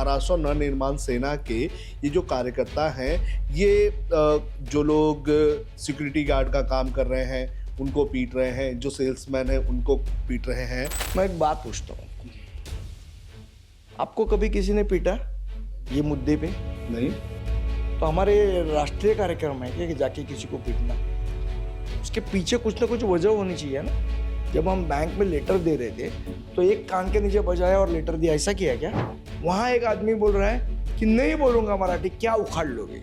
महाराष्ट्र नवनिर्माण सेना के ये जो कार्यकर्ता हैं, ये जो लोग सिक्योरिटी गार्ड का काम कर रहे हैं उनको पीट रहे हैं, जो सेल्समैन है उनको पीट रहे हैं। मैं एक बात पूछता हूँ, आपको कभी किसी ने पीटा ये मुद्दे पे? नहीं। तो हमारे राष्ट्रीय कार्यक्रम है कि जाके किसी को पीटना, उसके पीछे कुछ ना कुछ वजह होनी चाहिए ना। जब हम बैंक में लेटर दे रहे थे तो एक कान के नीचे बजाया और लेटर दिया, ऐसा किया क्या? वहां एक आदमी बोल रहा है कि नहीं बोलूंगा मराठी, क्या उखाड़ लोगे?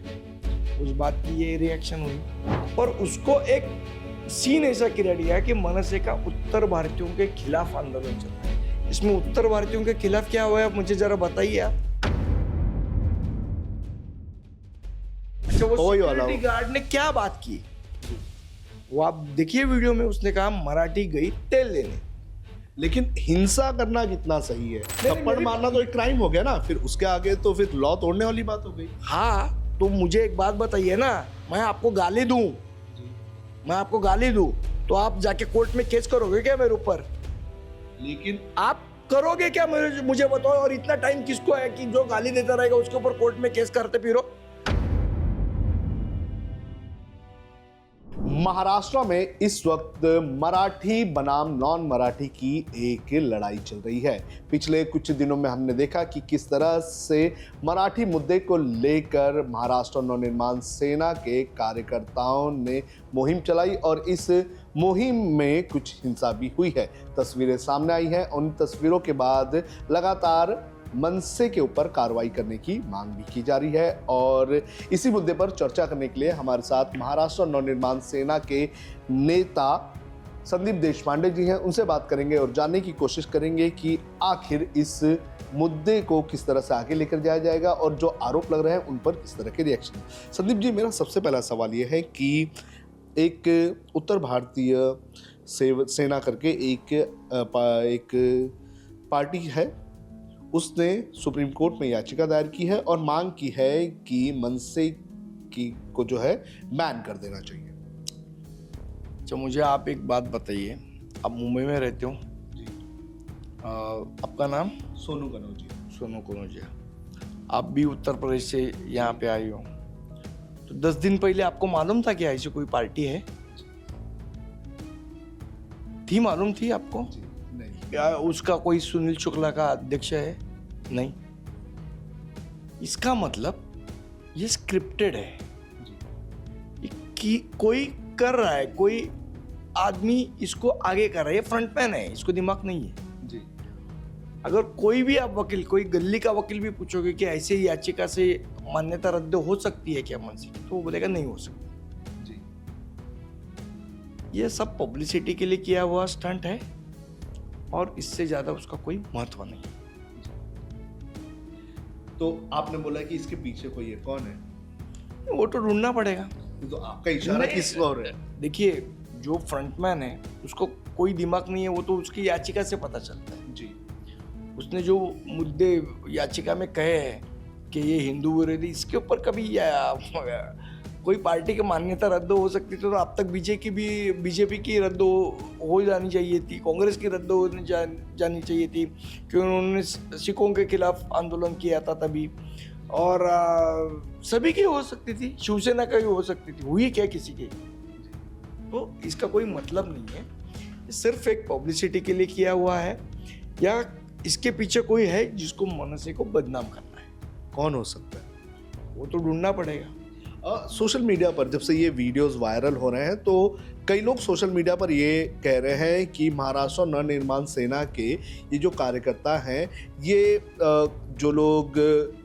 उस बात की ये रिएक्शन हुई और उसको एक सीन ऐसा किया गया कि मनसे का उत्तर भारतीयों के खिलाफ आंदोलन चल रहा है। इसमें उत्तर भारतीयों के खिलाफ क्या हुआ है, मुझे जरा बताइए आप। अच्छा, वो सिक्योरिटी गार्ड ने क्या बात की वो आप देखिए वीडियो में। उसने कहा मराठी गई तेल लेने। लेकिन हिंसा करना कितना सही है? थप्पड़ मारना तो एक क्राइम हो गया ना, फिर उसके आगे तो फिर लॉ तोड़ने वाली बात हो गई। हाँ, तो मुझे एक बात बताइए ना, मैं आपको गाली दूं, तो आप जाके कोर्ट में केस करोगे क्या मेरे ऊपर? लेकिन आप करोगे क्या मुझे बताओ। और इतना टाइम किसको है कि जो गाली देता रहेगा उसके ऊपर कोर्ट में केस करते फिरो? महाराष्ट्र में इस वक्त मराठी बनाम नॉन मराठी की एक लड़ाई चल रही है। पिछले कुछ दिनों में हमने देखा कि किस तरह से मराठी मुद्दे को लेकर महाराष्ट्र नवनिर्माण सेना के कार्यकर्ताओं ने मुहिम चलाई और इस मुहिम में कुछ हिंसा भी हुई है। तस्वीरें सामने आई हैं। उन तस्वीरों के बाद लगातार मनसे के ऊपर कार्रवाई करने की मांग भी की जा रही है और इसी मुद्दे पर चर्चा करने के लिए हमारे साथ महाराष्ट्र नवनिर्माण सेना के नेता संदीप देशपांडे जी हैं। उनसे बात करेंगे और जानने की कोशिश करेंगे कि आखिर इस मुद्दे को किस तरह से आगे लेकर जाया जाएगा और जो आरोप लग रहे हैं उन पर किस तरह के रिएक्शन। संदीप जी, मेरा सबसे पहला सवाल यह है कि एक उत्तर भारतीय सेना करके एक पार्टी है, उसने सुप्रीम कोर्ट में याचिका दायर की है और मांग की है कि मनसे को जो है बैन कर देना चाहिए। अच्छा, मुझे आप एक बात बताइए, आप मुंबई में रहते हो जी। आपका नाम? सोनू कनौजिया। सोनू कनौजिया। आप भी उत्तर प्रदेश से यहाँ पे आई हो, तो 10 दिन पहले आपको मालूम था कि ऐसी कोई पार्टी है? थी, मालूम थी आपको? नहीं। या उसका कोई सुनील शुक्ला का अध्यक्ष है? नहीं। इसका मतलब ये स्क्रिप्टेड है कि कोई कर रहा है, कोई आदमी इसको आगे कर रहा है, ये फ्रंटमैन है, इसको दिमाग नहीं है जी। अगर कोई भी आप वकील, कोई गली का वकील भी पूछोगे कि ऐसे ही याचिका से मान्यता रद्द हो सकती है क्या मनसे की, तो वो बोलेगा नहीं हो सकती जी। ये सब पब्लिसिटी के लिए किया हुआ स्टंट है और इससे ज्यादा उसका कोई महत्व नहीं। तो आपने बोला कि इसके पीछे कोई है, कौन है? वो तो ढूंढना पड़ेगा। तो आपका इशारा किस ओर है? देखिए, जो फ्रंटमैन है उसको कोई दिमाग नहीं है, वो तो उसकी याचिका से पता चलता है जी। उसने जो मुद्दे याचिका में कहे हैं कि ये हिंदू विरोधी, इसके ऊपर कभी कोई पार्टी की मान्यता रद्द हो सकती थी तो अब तक बीजेपी की रद्द हो जानी चाहिए थी, कांग्रेस की रद्द हो जानी चाहिए थी क्योंकि उन्होंने सिखों के खिलाफ आंदोलन किया था तभी, और सभी की हो सकती थी, शिवसेना का भी हो सकती थी। हुई क्या किसी की? तो इसका कोई मतलब नहीं है, सिर्फ एक पब्लिसिटी के लिए किया हुआ है या इसके पीछे कोई है जिसको मनसे को बदनाम करना है। कौन हो सकता है? वो तो ढूंढना पड़ेगा। सोशल मीडिया पर जब से ये वीडियोस वायरल हो रहे हैं तो कई लोग सोशल मीडिया पर ये कह रहे हैं कि महाराष्ट्र नवनिर्माण सेना के ये जो कार्यकर्ता हैं, ये जो लोग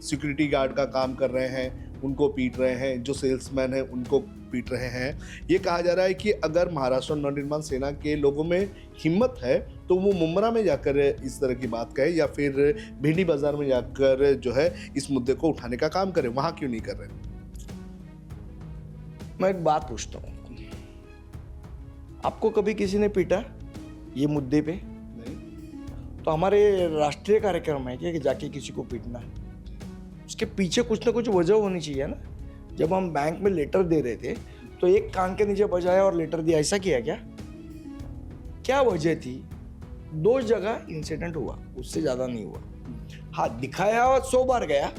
सिक्योरिटी गार्ड का काम कर रहे हैं उनको पीट रहे हैं, जो सेल्समैन हैं उनको पीट रहे हैं। ये कहा जा रहा है कि अगर महाराष्ट्र नवनिर्माण सेना के लोगों में हिम्मत है तो वो मुंब्रा में जाकर इस तरह की बात कहे या फिर भिंडी बाजार में जाकर जो है इस मुद्दे को उठाने का काम करें, वहाँ क्यों नहीं कर रहे? मैं एक बात पूछता हूँ, आपको कभी किसी ने पीटा ये मुद्दे पे? नहीं। तो हमारे राष्ट्रीय कार्यक्रम है कि जाके किसी को पीटना, उसके पीछे कुछ ना कुछ वजह होनी चाहिए ना। जब हम बैंक में लेटर दे रहे थे तो एक कान के नीचे बजाया और लेटर दिया, ऐसा किया क्या? क्या वजह थी? 2 जगह इंसिडेंट हुआ, उससे ज्यादा नहीं हुआ। हाँ दिखाया और 100 बार गया,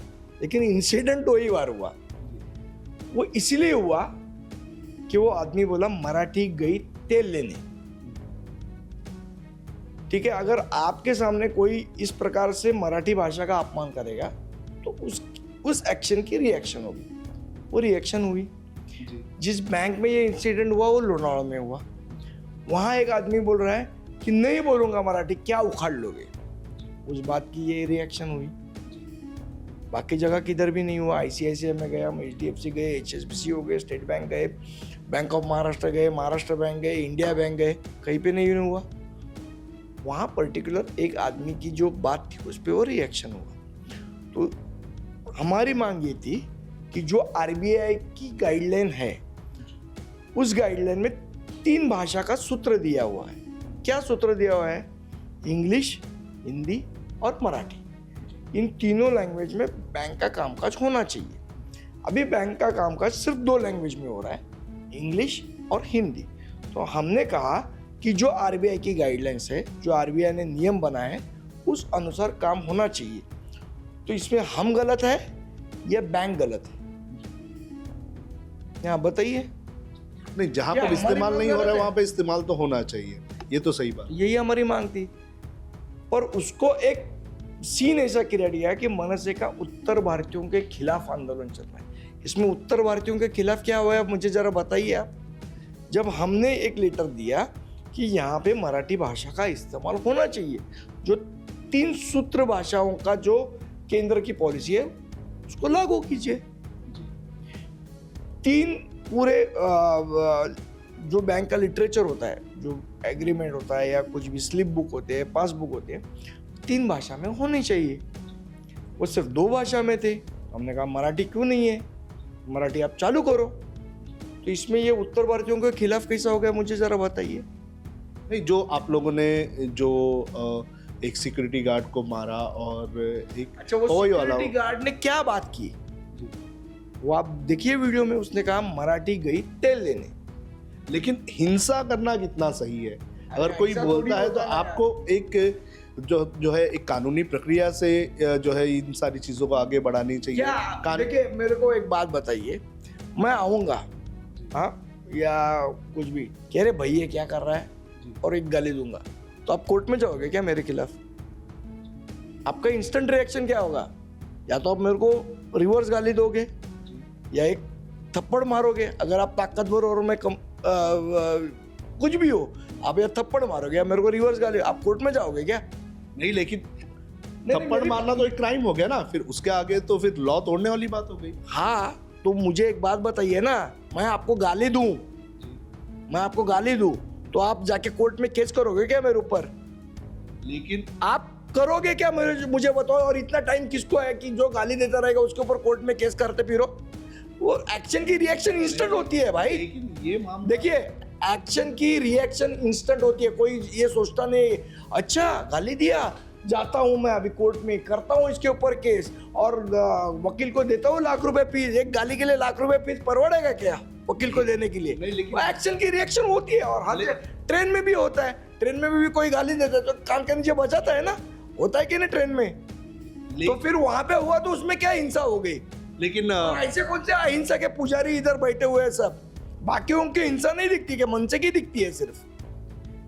लेकिन इंसिडेंट वही बार हुआ। वो इसलिए हुआ कि वो आदमी बोला मराठी गई तेल लेने। ठीक है, अगर आपके सामने कोई इस प्रकार से मराठी भाषा का अपमान करेगा तो उस एक्शन की रिएक्शन होगी। वो रिएक्शन हुई। जिस बैंक में ये इंसिडेंट हुआ वो लोनावला में हुआ। वहां एक आदमी बोल रहा है कि नहीं बोलूंगा मराठी, क्या उखाड़ लोगे। उस बात की ये रिएक्शन हुई। बाकी जगह किधर भी नहीं हुआ। आईसीआईसीआई में गए हम, HDFC गए, HSBC हो गए, स्टेट बैंक गए, बैंक ऑफ महाराष्ट्र गए, महाराष्ट्र बैंक गए, इंडिया बैंक गए, कहीं पे नहीं हुआ। वहाँ पर्टिकुलर एक आदमी की जो बात थी उस पर वो रिएक्शन हुआ। तो हमारी मांग ये थी कि जो RBI की गाइडलाइन है उस गाइडलाइन में 3 भाषा का सूत्र दिया हुआ है। क्या सूत्र दिया हुआ है? इंग्लिश, हिंदी और मराठी। इन तीनों लैंग्वेज में बैंक का कामकाज होना चाहिए। अभी बैंक का कामकाज सिर्फ 2 लैंग्वेज में हो रहा है, इंग्लिश और हिंदी। तो हमने कहा कि जो RBI की गाइडलाइंस है, जो RBI ने नियम बनाए हैं, उस अनुसार काम होना चाहिए। तो इसमें हम गलत है या बैंक गलत है? यहाँ बताइए। नहीं, जहां क्या पर हमारी इस्तेमाल बात नहीं हो गलत रहा है है? वहां पे इस्तेमाल तो होना चाहिए, ये तो सही बात। यही हमारी मांग थी। और उसको एक सीन ऐसा किया गया कि मनसे का उत्तर भारतीयों के खिलाफ आंदोलन चल रहा है। इसमें उत्तर भारतीयों के खिलाफ क्या हुआ है मुझे जरा बताइए आप। जब हमने एक लेटर दिया कि यहाँ पे मराठी भाषा का इस्तेमाल होना चाहिए, जो 3 सूत्र भाषाओं का जो केंद्र की पॉलिसी है उसको लागू कीजिए। 3 पूरे जो बैंक का लिटरेचर होता है, जो एग्रीमेंट होता है या कुछ भी स्लिप बुक होते हैं, पासबुक होते हैं, 3 भाषा में होनी चाहिए। वो सिर्फ 2 भाषा में थे। हमने कहा मराठी क्यों नहीं है, मराठी आप चालू करो। तो इसमें ये उत्तर भारतीयों के खिलाफ कैसा हो गया मुझे जरा बताइए। नहीं, जो आप लोगों ने जो एक सिक्योरिटी गार्ड को मारा और एक अच्छा, वो हवाई वाला, सिक्योरिटी गार्ड ने क्या बात की वो आप देखिए वीडियो में। उसने कहा मराठी गई तेल लेने। लेकिन हिंसा करना कितना सही है? अगर कोई ऐसा बोलता थोड़ी है तो होता है आपको एक जो है एक कानूनी प्रक्रिया से जो है इन सारी चीजों को आगे बढ़ानी चाहिए। क्या देखिए, मेरे को एक बात बताइए, मैं आऊंगा हाँ या कुछ भी कह रहे भैया क्या कर रहा है और एक गाली दूंगा, तो आप कोर्ट में जाओगे क्या मेरे खिलाफ? आपका इंस्टेंट रिएक्शन क्या होगा? या तो आप मेरे को रिवर्स गाली दोगे या एक थप्पड़ मारोगे। अगर आप ताकतवर और मैं कुछ भी हो, आप या थप्पड़ मारोगे या मेरे को रिवर्स गाली, आप कोर्ट में जाओगे क्या? नहीं, लेकिन थप्पड़ मारना तो एक क्राइम हो गया ना, फिर उसके आगे तो फिर लॉ तोड़ने वाली बात हो गई। हाँ, तो मुझे एक बात बताइए ना, मैं आपको गाली दूं, मैं आपको गाली दूं तो आप जाके कोर्ट में केस करोगे क्या मेरे ऊपर? लेकिन आप करोगे क्या मुझे बताओ। और इतना टाइम किसको है कि जो गाली देता रहेगा उसके ऊपर कोर्ट में केस करते फिरो? वो एक्शन की रिएक्शन इंस्टेंट होती है भाई। लेकिन ये मामला देखिए, एक्शन की रिएक्शन इंस्टेंट होती है। कोई ये सोचता नहीं अच्छा गाली दिया, जाता हूं मैं अभी कोर्ट में करता हूं इसके ऊपर केस और वकील को देता हूं लाख रुपए फीस। एक गाली के लिए लाख रुपए फीस परवड़ेगा क्या वकील को देने के लिए? नहीं, लेकिन वो एक्शन की रिएक्शन होती है। और हाँ, ट्रेन में भी होता है। ट्रेन में भी कोई गाली देता है तो कान के नीचे बजाता है ना, होता है कि नहीं ट्रेन में? तो फिर वहां पे हुआ तो उसमें क्या हिंसा हो गई? लेकिन ऐसे कौन से अहिंसा के पुजारी इधर बैठे हुए हैं सब? बाकियों की हिंसा नहीं दिखती कि मन से की दिखती है सिर्फ?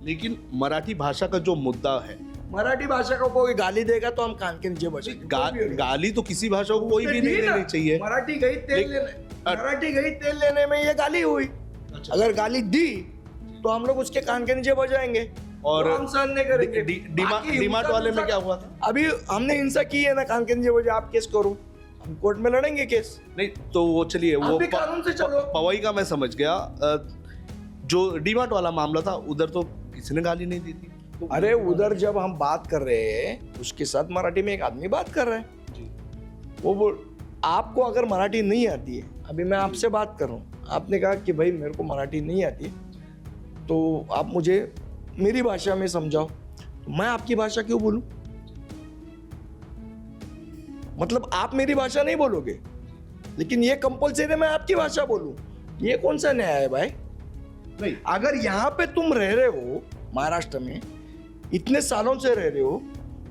लेकिन मराठी भाषा का जो मुद्दा है, मराठी भाषा को कोई गाली देगा तो हम कान के नीचे बजाएंगे। गाली तो किसी भाषा को कोई भी नहीं देनी चाहिए। मराठी गई तेल लेने, मराठी गई तेल लेने में ये गाली हुई। अच्छा। अगर गाली दी तो हम लोग उसके कान के नीचे बजाएंगे और तो हम सहन नहीं करेंगे। डीमार्ट वाले में क्या हुआ था? अभी हमने हिंसा की है ना, कान के नीचे बजा, आप केस करो, हम कोर्ट में लड़ेंगे केस। नहीं तो वो चलिए, वो भी कानून से चलो। पवई का मैं समझ गया। जो डीमार्ट वाला मामला था उधर तो किसी ने गाली नहीं दी थी। अरे उधर जब हम बात कर रहे हैं उसके साथ मराठी में एक आदमी बात कर रहा है जी। वो बोल, आपको अगर मराठी नहीं आती है, अभी मैं आपसे बात कर रहा हूँ, आपने कहा कि भाई मेरे को मराठी नहीं आती है तो आप मुझे मेरी भाषा में समझाओ, तो मैं आपकी भाषा क्यों बोलूं? मतलब आप मेरी भाषा नहीं बोलोगे लेकिन ये कंपलसरी मैं आपकी भाषा बोलूं, ये कौन सा न्याय है भाई? नहीं, अगर यहाँ पे तुम रह रहे हो महाराष्ट्र में, इतने सालों से रह रहे हो,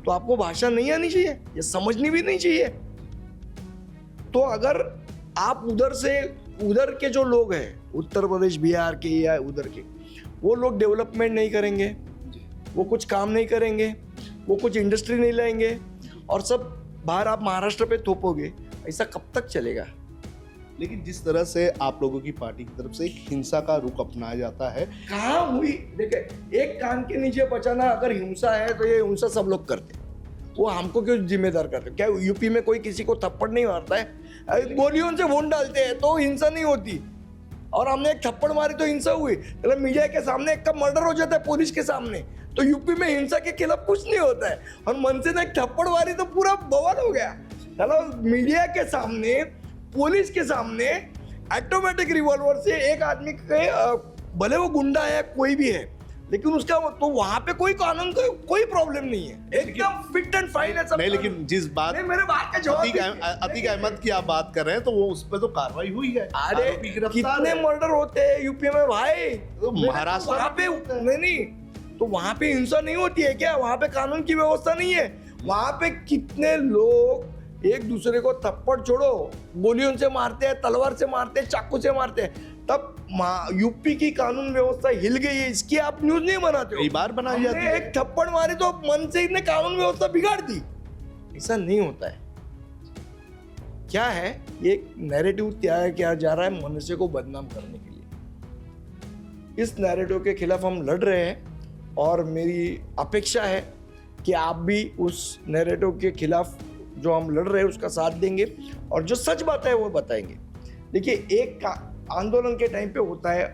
तो आपको भाषा नहीं आनी चाहिए या समझनी भी नहीं चाहिए। तो अगर आप उधर के जो लोग हैं, उत्तर प्रदेश बिहार के या उधर के, वो लोग डेवलपमेंट नहीं करेंगे, वो कुछ काम नहीं करेंगे, वो कुछ इंडस्ट्री नहीं लाएंगे और सब बाहर आप महाराष्ट्र पे थोपोगे, ऐसा कब तक चलेगा? लेकिन जिस तरह से आप लोगों की पार्टी की तरफ से एक हिंसा का रुख अपनाया जाता है, कहाँ हुई? देखिए, एक कान के नीचे बचाना अगर हिंसा है तो ये हिंसा सब लोग करते हैं, वो हमको क्यों जिम्मेदार करते हैं? क्या यूपी में कोई किसी को थप्पड़ नहीं मारता है? गोलियों से वोट डालते हैं तो हिंसा नहीं होती, और हमने एक थप्पड़ मारी तो हिंसा हुई। मतलब मीडिया के सामने एक का मर्डर हो जाता है पुलिस के सामने, तो यूपी में हिंसा के खिलाफ कुछ नहीं होता है। और मन से ना एक थप्पड़ मारी तो पूरा बवाल हो गया। चलो, मीडिया के सामने, पुलिस के सामने ऑटोमेटिक रिवॉल्वर से एक आदमी के, भले वो गुंडा है कोई भी है, लेकिन उसका तो वहां पे कोई कानून का कोई प्रॉब्लम नहीं है, एकदम फिट एंड फाइन है सब। नहीं, लेकिन जिस बात नहीं, मेरे बात का जवाब अतीक अहमद की आप बात कर रहे हैं, तो वो उस पर तो कार्रवाई हुई है। अरे आरोपी गिरफ्तार कितने है। मर्डर होते हैं यूपी में भाई? तो महाराष्ट्र वहां पे नहीं, तो वहां पे हिंसा नहीं होती है क्या? वहां पे कानून की व्यवस्था नहीं है? वहां पे कितने लोग एक दूसरे को थप्पड़ छोड़ो, गोलियों से मारते हैं, तलवार से मारते हैं, चाकू से मारते हैं, तब यूपी की कानून व्यवस्था हिल गई है। इसकी आप न्यूज नहीं बनाते हो? कई बार बनाई जाती हमने है। एक थप्पड़ मारी तो मन से इतने कानून व्यवस्था बिगाड़ दी। ऐसा नहीं होता है। क्या है ये नैरेटिव तैयार किया जा रहा है मनुष्य को बदनाम करने के लिए। इस नैरेटिव के खिलाफ हम लड़ रहे हैं और मेरी अपेक्षा है कि आप भी उस नैरेटिव के खिलाफ जो हम लड़ रहे हैं उसका साथ देंगे और जो सच बात है वो बताएंगे। देखिए, एक आंदोलन के टाइम पे होता है,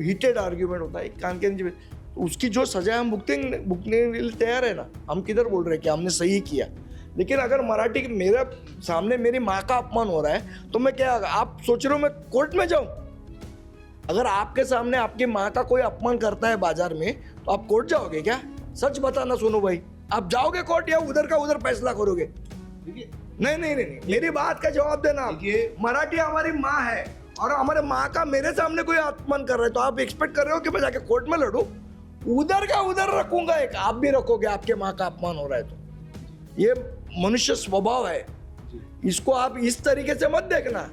हीटेड आर्ग्यूमेंट होता है, एक कान के नीचे, तो उसकी जो सजा हम भुगतने के लिए तैयार है ना। हम किधर बोल रहे हैं कि हमने सही किया, लेकिन अगर मराठी मेरे सामने मेरी माँ का अपमान हो रहा है तो मैं क्या, आप सोच रहे हो मैं कोर्ट में जाऊं? अगर आपके सामने आपकी माँ का कोई अपमान करता है बाजार में तो आप कोर्ट जाओगे क्या? सच बताना सोनू भाई, आप जाओगे कोर्ट या उधर का उधर फैसला करोगे? नहीं नहीं नहीं, मेरी बात का जवाब देना। मराठी हमारी माँ है और हमारे माँ का मेरे सामने कोई अपमान कर रहा है तो आप एक्सपेक्ट कर रहे हो कि मैं जाके कोर्ट में लड़ूं? उधर का उधर रखूंगा, एक आप भी रखोगे आपके माँ का अपमान हो रहा है तो। ये मनुष्य स्वभाव है, इसको आप इस तरीके से मत देखना।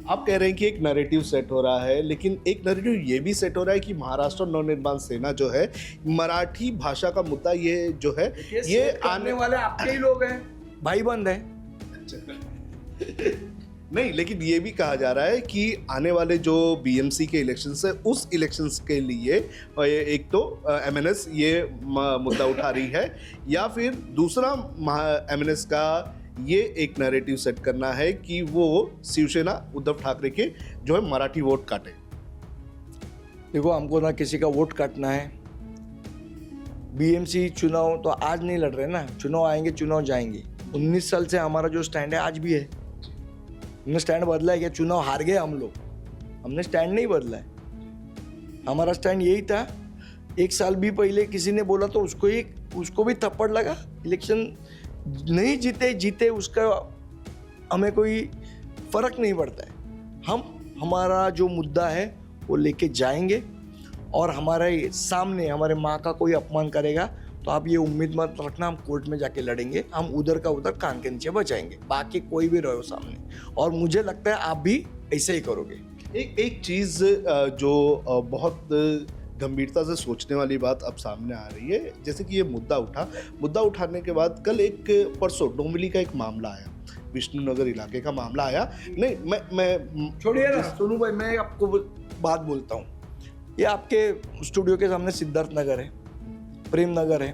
आप कह रहे हैं कि एक नैरेटिव सेट हो रहा है, लेकिन एक नैरेटिव ये भी सेट हो रहा है कि महाराष्ट्र नवनिर्माण सेना जो है, मराठी भाषा का मुद्दा ये जो है, ये आने वाले आपके ही लोग हैं, भाई बंद है। नहीं, लेकिन ये भी कहा जा रहा है कि आने वाले जो बीएमसी के इलेक्शंस है, उस इलेक्शंस के लिए एक तो एमएनएस ये मुद्दा उठा रही है, या फिर दूसरा एमएनएस का ये एक नैरेटिव सेट करना है कि वो शिवसेना उद्धव ठाकरे के जो है मराठी वोट काटे। देखो, हमको ना किसी का वोट काटना है। बीएमसी चुनाव तो आज नहीं लड़ रहे ना, चुनाव आएंगे, चुनाव जाएंगे। 19 साल से हमारा जो स्टैंड है आज भी है। हमने स्टैंड बदला है क्या? चुनाव हार गए हम लोग, हमने स्टैंड नहीं बदला है। हमारा स्टैंड यही था। 1 साल भी पहले किसी ने बोला तो उसको भी थप्पड़ लगा। इलेक्शन नहीं जीते उसका हमें कोई फर्क नहीं पड़ता है। हमारा जो मुद्दा है वो लेके जाएंगे और हमारे सामने हमारे माँ का कोई अपमान करेगा तो आप ये उम्मीद मत रखना हम कोर्ट में जाके लड़ेंगे। हम उधर का उधर कान के नीचे बचाएंगे, बाकी कोई भी रहो सामने। और मुझे लगता है आप भी ऐसे ही करोगे। एक चीज जो बहुत गंभीरता से सोचने वाली बात अब सामने आ रही है, जैसे कि ये मुद्दा उठाने के बाद कल एक परसों डोंबिवली का एक मामला आया, विष्णुनगर इलाके का मामला आया। नहीं, मैं छोड़िए ना सोनू भाई, मैं आपको बात बोलता हूँ। ये आपके स्टूडियो के सामने सिद्धार्थ नगर है, प्रेम नगर है।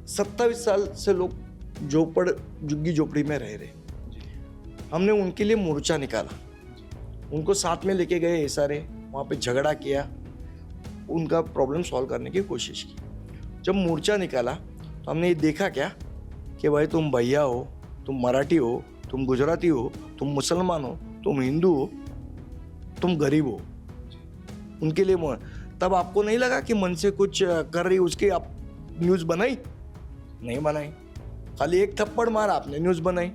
27 साल से लोग झुग्गी झोपड़ी में रह रहे। हमने उनके लिए मोर्चा निकाला, उनको साथ में लेके गए सारे, वहाँ पे झगड़ा किया, उनका प्रॉब्लम सॉल्व करने की कोशिश की। जब मोर्चा निकाला तो हमने ये देखा क्या कि भाई तुम भैया हो, तुम मराठी हो, तुम गुजराती हो, तुम मुसलमान हो, तुम हिंदू हो, तुम गरीब हो, उनके लिए तब आपको नहीं लगा कि मन से कुछ कर रही, उसकी आप न्यूज़ बनाई? नहीं बनाई, खाली एक थप्पड़ मारा आपने, न्यूज़ बनाई।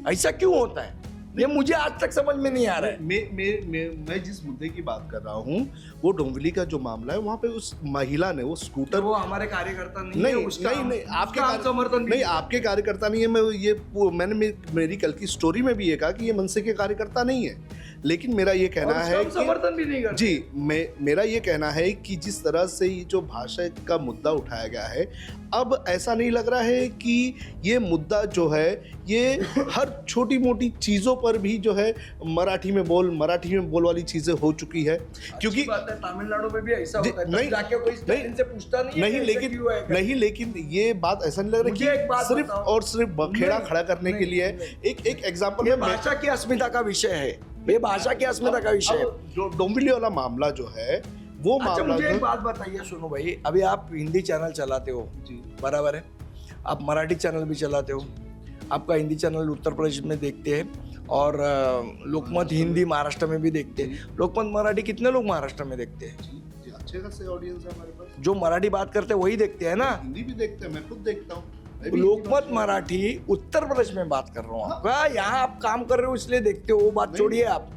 ऐसा क्यों होता है? ये मुझे आज तक समझ में नहीं आ रहा है। मैं जिस मुद्दे की बात कर रहा हूँ वो डोंबिवली का जो मामला है, वहाँ पे उस महिला ने वो स्कूटर, वो हमारे कार्यकर्ता नहीं नहीं है, उसका नहीं आपके उसका हम समर्थन नहीं आपके कार्यकर्ता नहीं है। मैंने मेरी कल की स्टोरी में भी ये कहा कि ये मनसे के कार्यकर्ता नहीं है, लेकिन मेरा ये कहना है कि समर्थन भी नहीं करते। जी, मेरा ये कहना है कि जिस तरह से ये जो भाषा का मुद्दा उठाया गया है, अब ऐसा नहीं लग रहा है कि ये मुद्दा जो है ये हर छोटी मोटी चीजों पर भी जो है मराठी में बोल वाली चीजें हो चुकी है। क्योंकि बात है, तमिलनाडु में भी ऐसा होता है, नहीं, तब जाके कोई स्टालिन से पूछता नहीं है कि ऐसा क्यों है। नहीं, लेकिन ये बात ऐसा नहीं लग रहा मुझे एक कि बात सिर्फ बताओ। और सिर्फ बखेड़ा नहीं, खड़ा करने के लिए नहीं, एक एग्जांपल ये भाषा की अस्मिता का विषय है, ये भाषा की अस्मिता का विषय है। जो डोंबिवली वाला मामला जो है वो अच्छा, मामला मुझे एक जो, बात बताइए, सुनो भाई, अभी आप हिंदी चैनल चलाते हो, जी, बराबर है, आप मराठी चैनल भी चलाते हो, आपका हिंदी चैनल उत्तर प्रदेश में देखते हैं और लोकमत हिंदी महाराष्ट्र में भी देखते हैं। लोकमत मराठी कितने लोग महाराष्ट्र में देखते हैं? जी, अच्छे खासे ऑडियंस है हमारे पास। जो मराठी बात करते हैं वही देखते हैं ना। हिंदी भी देखते हैं, मैं खुद देखता हूँ। मैं भी लोकमत हिंदी मराठी उत्तर प्रदेश में बात कर रहा हूँ आपका, यहाँ आप काम कर रहे हो इसलिए देखते हो, वो बात छोड़िए आप।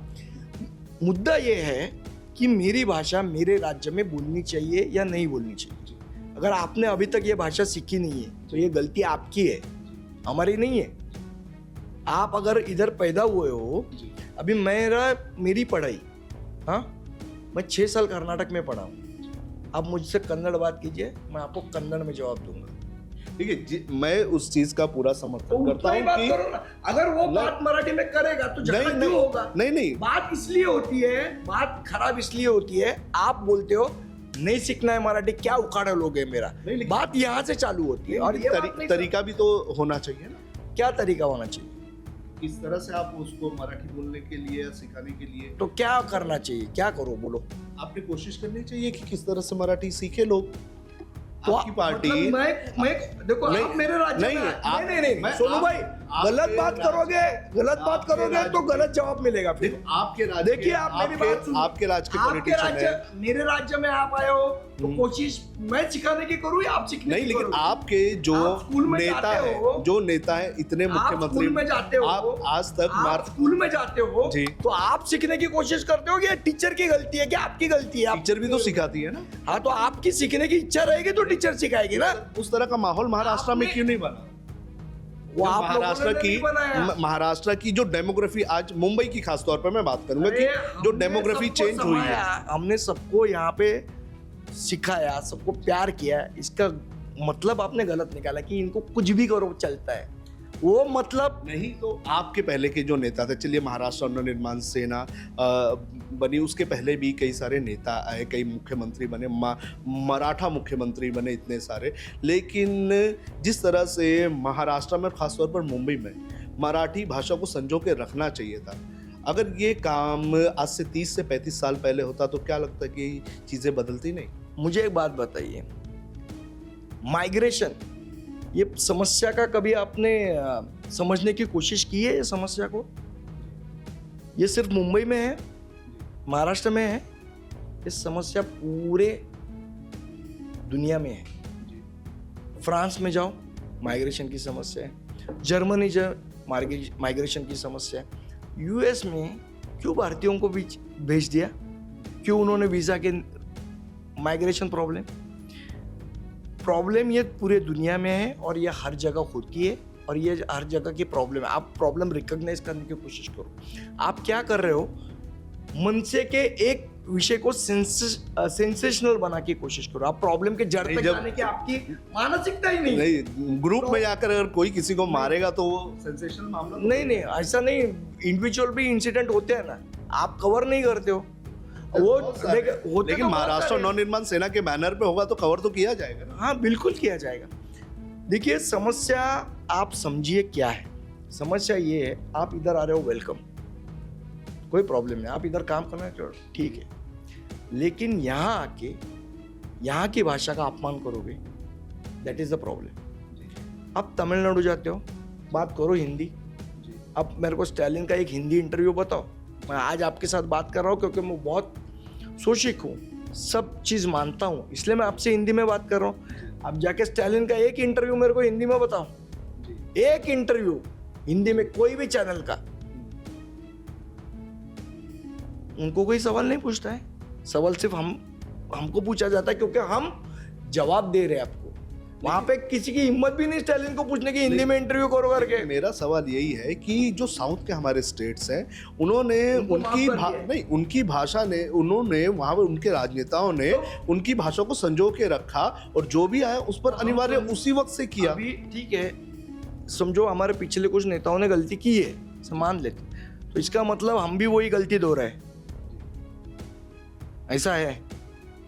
मुद्दा ये है कि मेरी भाषा मेरे राज्य में बोलनी चाहिए या नहीं बोलनी चाहिए। अगर आपने अभी तक ये भाषा सीखी नहीं है तो ये गलती आपकी है, हमारी नहीं है। आप अगर इधर पैदा हुए हो, जी, अभी मेरी पढ़ाई, हाँ, मैं 6 साल कर्नाटक में पढ़ा हूँ। आप मुझसे कन्नड़ बात कीजिए, मैं आपको कन्नड़ में जवाब दूंगा। ठीक है जी, मैं उस चीज का पूरा समर्थन करता उतना ही हूँ बात कि करो ना। अगर वो बात मराठी में करेगा तो झगड़ा नहीं, क्यों होगा? नहीं बात इसलिए होती है, बात खराब इसलिए होती है, आप बोलते हो नहीं सीखना है मराठी, क्या उखाड़े लोगे मेरा, नहीं, लेकिन- बात यहाँ से चालू होती है। और ये बात नहीं तरीका भी तो होना चाहिए ना। क्या तरीका होना चाहिए? किस तरह से आप उसको मराठी बोलने के लिए या सिखाने के लिए, तो क्या करना चाहिए, क्या करो बोलो। आपने कोशिश करनी चाहिए कि किस तरह से मराठी सीखे लोग। तो आपकी पार्टी, मतलब मैं देखो, नहीं, आप मेरे राज्य नहीं, में आप- नहीं मैं- सोनू भाई, आप- गलत आपके बात करोगे, गलत बात आपके करोगे राज्य तो में- गलत जवाब मिलेगा फिर। देखो, आपके राज्य देखिए, आप मेरी बात सुनिए। आपके राज्य के आपके पॉलिटिशियन राज्य, है। मेरे राज्य में आप आए हो तो कोशिश मैं सिखाने की करूँ या आप सीखने नहीं, की लेकिन करोगे? आपके जो आप स्कूल में नेता जाते है, हो, जो नेता है, इतने आप मुख्यमंत्री स्कूल में जाते हो, आप आज तक आप स्कूल में जाते हो जी। तो आप सीखने की कोशिश करते हो कि ये टीचर की गलती है, क्या आपकी गलती है? टीचर भी तो सिखाती है ना। हाँ, तो आपकी सीखने की इच्छा रहेगी तो टीचर सिखाएगी ना। उस तरह का माहौल महाराष्ट्र में आपने- क्यों नहीं बना? वो आप लोगों महाराष्ट्र ने की नहीं बनाया। महाराष्ट्र की जो डेमोग्राफी, आज मुंबई की खास तौर पर मैं बात करूंगा अरे, कि जो हमने डेमोग्राफी सबको चेंज हुई है, समाया, हमने सबको यहाँ पे सिखाया, सबको प्यार किया। इसका मतलब आपने गलत निकाला कि इनको कुछ भी करो चलता है, वो मतलब नहीं तो आपके पहले के जो नेता थे, चलिए महाराष्ट्र नवनिर्माण सेना बनी, उसके पहले भी कई सारे नेता आए, कई मुख्यमंत्री बने, मराठा मुख्यमंत्री बने, इतने सारे। लेकिन जिस तरह से महाराष्ट्र में, खासतौर पर मुंबई में मराठी भाषा को संजो के रखना चाहिए था, अगर ये काम आज से 30 से 35 साल पहले होता तो क्या लगता है कि चीज़ें बदलती नहीं? मुझे एक बात बताइए, माइग्रेशन, ये समस्या का कभी आपने समझने की कोशिश की है? ये समस्या को, ये सिर्फ मुंबई में है, महाराष्ट्र में है? ये समस्या पूरे दुनिया में है। फ्रांस में जाओ, माइग्रेशन की समस्या है। जर्मनी जाओ, माइग्रेशन की समस्या है। यूएस में क्यों भारतीयों को भेज दिया? क्यों उन्होंने वीजा के माइग्रेशन प्रॉब्लम ये पूरे दुनिया में है और ये हर जगह होती है और ये हर जगह की प्रॉब्लम है। आप प्रॉब्लम रिकॉग्नाइज करने की कोशिश करो। आप क्या कर रहे हो, मन से के एक विषय को सेंसेशनल बना की कोशिश करो। आप प्रॉब्लम के जड़ तक जाने की आपकी मानसिकता ही नहीं। ग्रुप में जाकर अगर कोई किसी को मारेगा तो वो सेंसेशनल मामला तो नहीं, ऐसा नहीं। इंडिविजुअल भी इंसिडेंट होते हैं ना, आप कवर नहीं करते हो वो। लेकिन महाराष्ट्र नवनिर्माण सेना के बैनर पे होगा तो कवर तो किया जाएगा ना। हाँ, बिल्कुल किया जाएगा। देखिए, समस्या आप समझिए क्या है। समस्या ये है, आप इधर आ रहे हो, वेलकम, कोई प्रॉब्लम नहीं, आप इधर काम करना चाहिए, ठीक है। लेकिन यहाँ आके यहाँ की भाषा का अपमान करोगे, दैट इज द प्रॉब्लम। आप तमिलनाडु जाते हो, बात करो हिंदी। अब मेरे को स्टालिन का एक हिंदी इंटरव्यू बताओ। मैं आज आपके साथ बात कर रहा हूँ क्योंकि मैं बहुत सोशिक हूँ, सब चीज़ मानता हूँ, इसलिए मैं आपसे हिंदी में बात कर रहा हूँ। अब जाके स्टालिन का एक इंटरव्यू मेरे को हिंदी में बताओ, एक इंटरव्यू हिंदी में, कोई भी चैनल का, उनको कोई सवाल नहीं पूछता है, सवाल सिर्फ हमको पूछा जाता है, क्योंकि हम जवाब दे रहे हैं आपको। वहां पे किसी की हिम्मत भी नहीं स्टालिन को पूछने की हिंदी में इंटरव्यू करो करके। मेरा सवाल यही है कि जो साउथ के हमारे स्टेट्स हैं, उन्होंने उनकी भाषा ने, उन्होंने वहां पर उनके राजनेताओं ने उनकी भाषा को संजो के रखा और जो भी आया उस पर अनिवार्य उसी वक्त से किया। अभी ठीक है, समझो हमारे पिछले कुछ नेताओं ने गलती की है, मान लेते, तो इसका मतलब हम भी वही गलती दो रहे, ऐसा है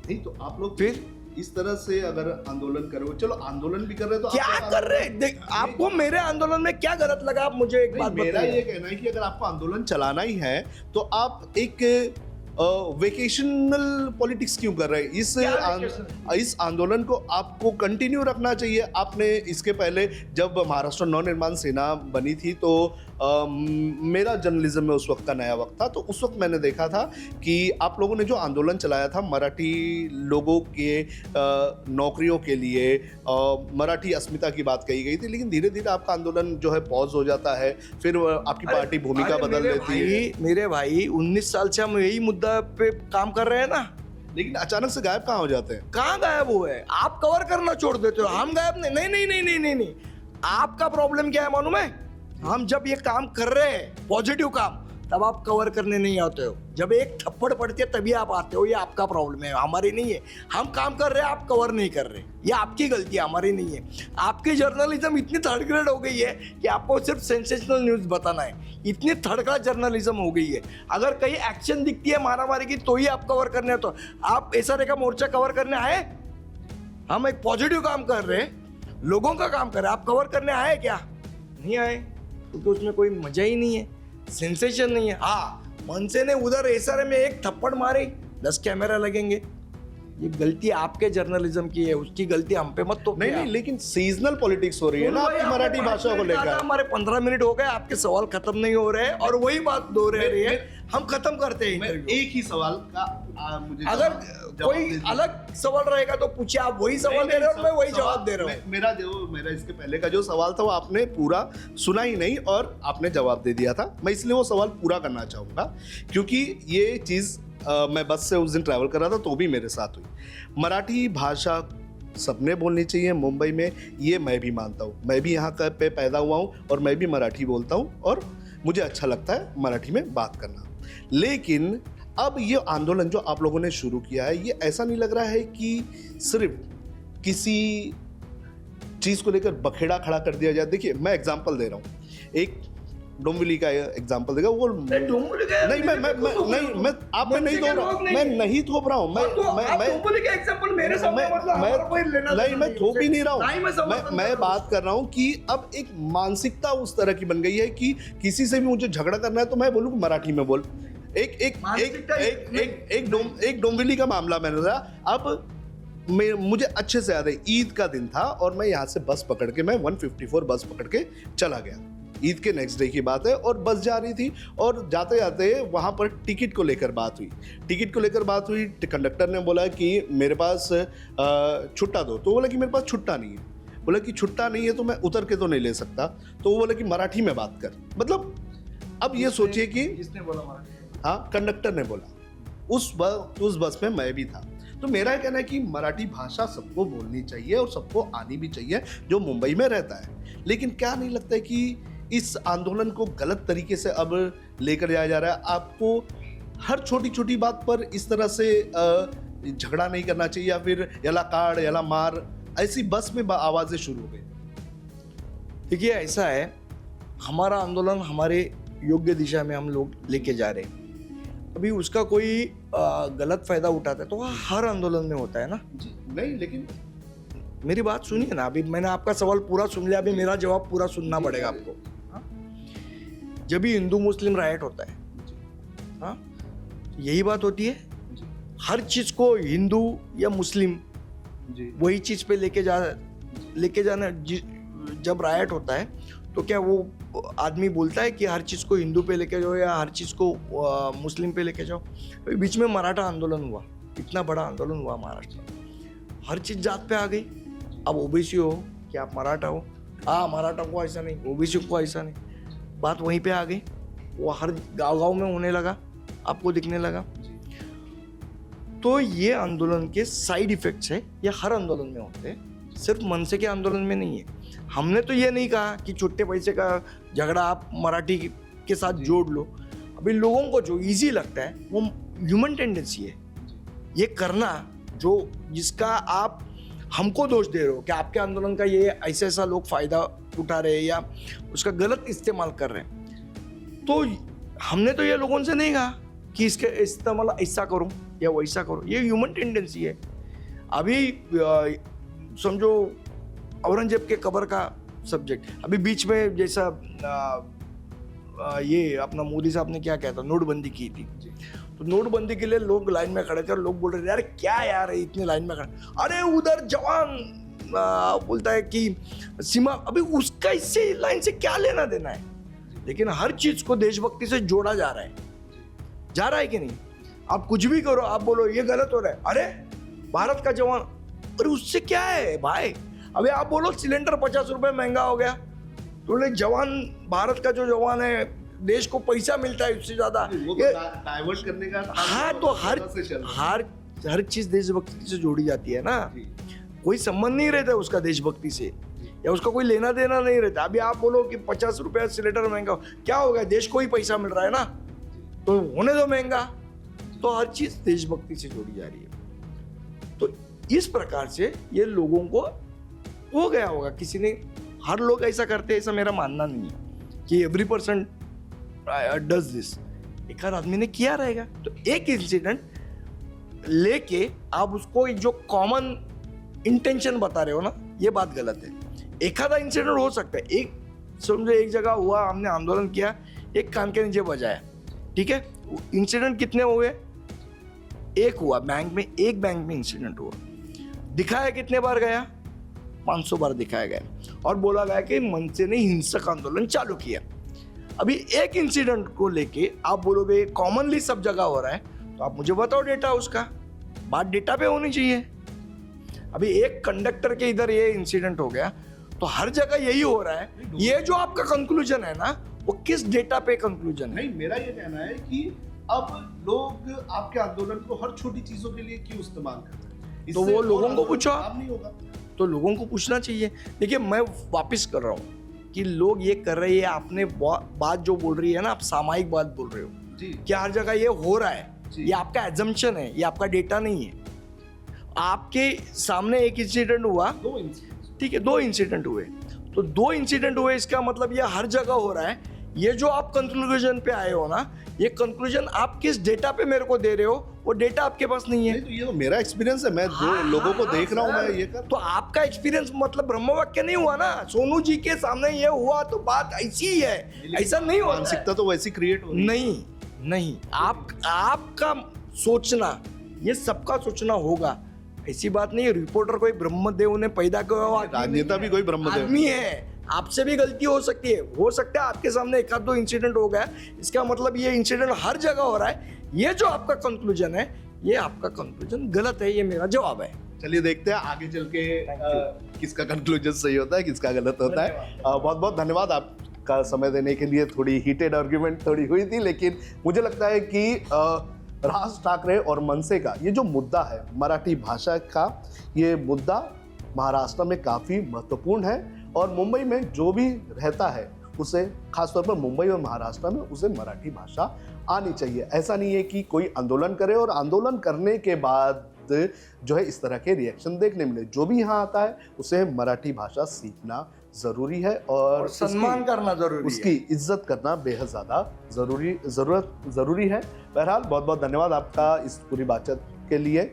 नहीं? तो आप लोग फिर इस तरह से अगर आंदोलन करो, चलो आंदोलन भी कर रहे तो क्या कर रहे? देख, आपको मेरे आंदोलन में क्या गलत लगा? आप मुझे एक बात मेरा बताइए। ये कहना है कि अगर आपको आंदोलन चलाना ही है तो आप एक वेकेशनल पॉलिटिक्स क्यों कर रहे हैं? इस आंदोलन को आपको कंटिन्यू रखना चाहिए। आपने इसके पहले जब महाराष्ट्र नवनिर्माण सेना बनी थी तो मेरा जर्नलिज्म में उस वक्त का नया वक्त था, तो उस वक्त मैंने देखा था कि आप लोगों ने जो आंदोलन चलाया था मराठी लोगों के नौकरियों के लिए, मराठी अस्मिता की बात कही गई थी, लेकिन धीरे धीरे आपका आंदोलन जो है पॉज हो जाता है, फिर आपकी पार्टी भूमिका बदल देती है। मेरे भाई 19 साल से हम यही मुद्दा पे काम कर रहे हैं ना, लेकिन अचानक से गायब कहाँ हो जाते हैं? कहाँ गायब हुए हैं? आप कवर करना छोड़ देते हो, हम गायब नहीं। नहीं नहीं नहीं नहीं नहीं नहीं, आपका प्रॉब्लम क्या है मालूम है? हम जब ये काम कर रहे हैं पॉजिटिव काम, तब आप कवर करने नहीं आते हो। जब एक थप्पड़ पड़ती है तभी आप आते हो, ये आपका प्रॉब्लम है, हमारी नहीं है। हम काम कर रहे हैं, आप कवर नहीं कर रहे, ये आपकी गलती है, हमारी नहीं है। आपकी जर्नलिज्म इतनी थर्ड ग्रेड हो गई है कि आपको सिर्फ सेंसेशनल न्यूज बताना है, इतनी थर्ड क्लास जर्नलिज्म हो गई है। अगर कहीं एक्शन दिखती है मारामारी की तो ही आप कवर करने हो, तो आप SRA का मोर्चा कवर करने आए? हम एक पॉजिटिव काम कर रहे हैं, लोगों का काम कर रहे हैं, आप कवर करने आए क्या? नहीं आए, क्योंकि उसमें कोई मजा ही नहीं है, सेंसेशन नहीं है। हाँ, मनसे ने उधर SRA में एक थप्पड़ मारी, 10 कैमरा लगेंगे। ये गलती आपके जर्नलिज्म की है, उसकी गलती हम पे मत तो। नहीं, लेकिन सीजनल पॉलिटिक्स हो रही है ना आपकी मराठी भाषा को लेकर। हमारे 15 मिनट हो गए, आपके सवाल खत्म नहीं हो रहे और वही बात दोहरा रही है। हम खत्म करते हैं इंटरव्यू। एक ही सवाल का मुझे अगर कोई अलग सवाल रहेगा तो पूछिए, आप वही सवाल दे रहे हो, मैं वही जवाब दे रहा हूँ। मेरा इसके पहले का जो सवाल था वो आपने पूरा सुना ही नहीं और आपने जवाब दे दिया था। मैं इसलिए वो सवाल पूरा करना चाहूंगा, क्योंकि ये चीज मैं बस से उस दिन ट्रैवल कर रहा था तो भी मेरे साथ हुई। मराठी भाषा सबने बोलनी चाहिए मुंबई में, ये मैं भी मानता हूँ। मैं भी यहाँ पे पैदा हुआ हूँ और मैं भी मराठी बोलता हूँ और मुझे अच्छा लगता है मराठी में बात करना। लेकिन अब ये आंदोलन जो आप लोगों ने शुरू किया है, ये ऐसा नहीं लग रहा है कि सिर्फ किसी चीज़ को लेकर बखेड़ा खड़ा कर दिया जाए? देखिए, मैं एग्जांपल दे रहा हूँ, एक डोंबिवली का एग्जांपल देगा वो नहीं, मैं आप में नहीं थोप रहा हूँ, मैं नहीं थोप रहा हूँ, मैं थोप ही नहीं रहा हूँ। मैं बात कर रहा हूँ कि अब एक मानसिकता उस तरह की बन गई है कि किसी से भी मुझे झगड़ा करना है तो मैं बोलूँ मराठी में बोल। एक डोंबिवली का मामला मैंने था। अब मुझे अच्छे से याद है, ईद का दिन था और मैं यहाँ से बस पकड़ के, मैं 154 बस पकड़ के चला गया। ईद के नेक्स्ट डे की बात है और बस जा रही थी और जाते जाते वहाँ पर टिकट को लेकर बात हुई। कंडक्टर ने बोला कि मेरे पास छुट्टा दो, तो बोला कि मेरे पास छुट्टा नहीं है। बोला कि छुट्टा नहीं है तो मैं उतर के तो नहीं ले सकता, तो वो बोला कि मराठी में बात कर। मतलब अब ये सोचिए कि किसने बोला मराठी? हाँ, कंडक्टर ने बोला। उस बस में मैं भी था। तो मेरा कहना है कि मराठी भाषा सबको बोलनी चाहिए और सबको आनी भी चाहिए जो मुंबई में रहता है। लेकिन क्या नहीं लगता है कि इस आंदोलन को गलत तरीके से अब लेकर जाया जा रहा है? आपको हर छोटी छोटी बात पर इस तरह से झगड़ा नहीं करना चाहिए, या फिर यला काड़ यला मार ऐसी बस में आवाजें शुरू हो गई? देखिए, ऐसा है, हमारा आंदोलन हमारे योग्य दिशा में हम लोग लेके जा रहे हैं। अभी उसका कोई गलत फायदा उठाता है तो वह हर आंदोलन में होता है ना जी। नहीं, लेकिन मेरी बात सुनिए ना, अभी मैंने आपका सवाल पूरा सुन लिया, अभी मेरा जवाब पूरा सुनना पड़ेगा आपको। जब भी हिंदू मुस्लिम राइट होता है, हाँ, यही बात होती है। हर चीज को हिंदू या मुस्लिम वही चीज पे लेके जाना। जब राइट होता है तो क्या वो आदमी बोलता है कि हर चीज को हिंदू पे लेके जाओ या हर चीज को मुस्लिम पे लेके जाओ? बीच में मराठा आंदोलन हुआ, इतना बड़ा आंदोलन हुआ महाराष्ट्र में, हर चीज जात पे आ गई। अब ओबीसी हो कि आप मराठा हो, हाँ, मराठा को ऐसा नहीं, ओबीसी को ऐसा नहीं, बात वहीं पे आ गई। वो हर गांव में होने लगा। आपको दिखने लगा। तो ये आंदोलन के साइड इफेक्ट्स है, ये हर आंदोलन में होते हैं, सिर्फ मनसे के आंदोलन में नहीं है। हमने तो ये नहीं कहा कि छुट्टे पैसे का झगड़ा आप मराठी के साथ जोड़ लो। अभी लोगों को जो इजी लगता है वो ह्यूमन टेंडेंसी है ये करना, जो जिसका आप हमको दोष दे रहे हो कि आपके आंदोलन का ये ऐसा ऐसा लोग फायदा उठा रहे हैं या उसका गलत इस्तेमाल कर रहे हैं। तो हमने तो ये लोगों से नहीं कहा कि इसके इस्तेमाल ऐसा करो या वैसा करो, ये ह्यूमन टेंडेंसी है। अभी समझो औरंगजेब के कब्र का सब्जेक्ट, अभी बीच में जैसा ये अपना मोदी साहब ने क्या कहता, नोटबंदी की थी, तो नोटबंदी के लिए लोग लाइन में खड़े थे और लोग बोल रहे थे यार क्या यार इतने लाइन में खड़े, अरे उधर जवान बोलता है कि सीमा, अभी उसका इससे लाइन से क्या लेना देना है। लेकिन हर चीज को देशभक्ति से जोड़ा जा रहा है कि नहीं। आप कुछ भी करो, आप बोलो ये गलत हो रहा है, अरे भारत का जवान, अरे उससे क्या है भाई। अभी आप बोलो सिलेंडर 50 रुपए महंगा हो गया, तो जवान, भारत का जो जवान है, देश को पैसा मिलता है उससे ज्यादा, ये डाइवर्ट करने का। हाँ, तो हर चीज देशभक्ति से जोड़ी जाती है ना। कोई संबंध नहीं रहता उसका देशभक्ति से, या उसका कोई लेना देना नहीं रहता। अभी आप बोलो कि 50 रुपया सिलेंडर महंगा, क्या हो गया, देश को ही पैसा मिल रहा है ना, तो होने दो महंगा। तो हर चीज देशभक्ति से जोड़ी जा रही है। तो इस प्रकार से ये लोगों को हो गया होगा, किसी ने, हर लोग ऐसा करते हैं ऐसा मेरा मानना नहीं है कि एवरी पर्सन डज दिस। एक आदमी ने किया रहेगा, तो एक इंसिडेंट लेके आप उसको जो कॉमन इंटेंशन बता रहे हो ना, ये बात गलत है। एक आधा इंसिडेंट हो सकता है, एक समझो एक जगह हुआ, हमने आंदोलन किया, एक कान के नीचे बजाया, ठीक है। इंसिडेंट कितने हुए, एक हुआ बैंक में, एक बैंक में इंसिडेंट हुआ, दिखाया कितने बार गया, 500 बार दिखाया गया, और बोला गया कि मनसे ने हिंसक आंदोलन चालू किया। अभी एक इंसिडेंट को लेके आप बोलोगे कॉमनली सब जगह हो रहा है, तो आप मुझे बताओ डेटा, उसका बात डेटा पे होनी चाहिए। अभी एक कंडक्टर के इधर ये इंसिडेंट हो गया, तो हर जगह यही हो रहा है। ये जो आपका कंक्लूजन है ना, वो किस डेटा पे कंक्लूजन है? नहीं, मेरा ये कहना है कि अब लोग आपके आंदोलन को हर छोटी चीजों के लिए क्यों इस्तेमाल कर रहे हैं, तो वो लोगों को पूछो, नहीं होगा तो लोगों को पूछना चाहिए। देखिए, मैं वापस कर रहा हूँ कि लोग ये कर रहे हैं, आपने बात जो बोल रही है ना, आप सामयिक बात बोल रहे हो जी, कि हर जगह ये हो रहा है, ये आपका एजम्पशन है, ये आपका डेटा नहीं है। आपके सामने एक इंसिडेंट हुआ, ठीक है, 2 इंसिडेंट हुए, तो 2 इंसिडेंट हुए, इसका मतलब ये हर जगह हो रहा है। ये जो आप कंक्लूजन पे आए हो ना, ये कंक्लूजन आप किस डेटा पे मेरे को दे रहे हो, वो डेटा आपके पास नहीं है। तो ये तो मेरा एक्सपीरियंस है, मैं जो लोगों को देख रहा हूँ मैं ये कर। तो आपका एक्सपीरियंस मतलब ब्रह्मवाक्य नहीं हुआ ना, सोनू जी के सामने ये हुआ तो बात ऐसी ही है, ऐसा नहीं हुआ। मानसिकता तो वैसी क्रिएट हो नहीं, आपका सोचना, ये सबका सोचना होगा, ऐसी बात नहीं है। रिपोर्टर कोई ब्रह्मदेव ने पैदा किया हुआ राजनेता भी कोई ब्रह्मदेव आदमी है, आपसे भी गलती हो सकती है। हो सकता है आपके सामने एक आध 2 इंसिडेंट हो गया, इसका मतलब ये इंसिडेंट हर जगह हो रहा है। ये जो आपका कंक्लूजन है, ये आपका कंक्लूजन गलत है, ये मेरा जवाब है। चलिए देखते हैं आगे चल के किसका कंक्लूजन सही होता है, किसका गलत होता है। बहुत बहुत धन्यवाद आपका समय देने के लिए। थोड़ी हीटेड आर्ग्यूमेंट थोड़ी हुई थी, लेकिन मुझे लगता है कि राज ठाकरे और मनसे का ये जो मुद्दा है, मराठी भाषा का ये मुद्दा महाराष्ट्र में काफ़ी महत्वपूर्ण है, और मुंबई में जो भी रहता है उसे, खासतौर पर मुंबई और महाराष्ट्र में, उसे मराठी भाषा आनी चाहिए। ऐसा नहीं है कि कोई आंदोलन करे और आंदोलन करने के बाद जो है इस तरह के रिएक्शन देखने मिले। जो भी यहाँ आता है उसे मराठी भाषा सीखना ज़रूरी है और सम्मान करना जरूरी है, उसकी इज्जत करना बेहद ज़्यादा ज़रूरी है। बहरहाल बहुत बहुत धन्यवाद आपका इस पूरी बातचीत के लिए।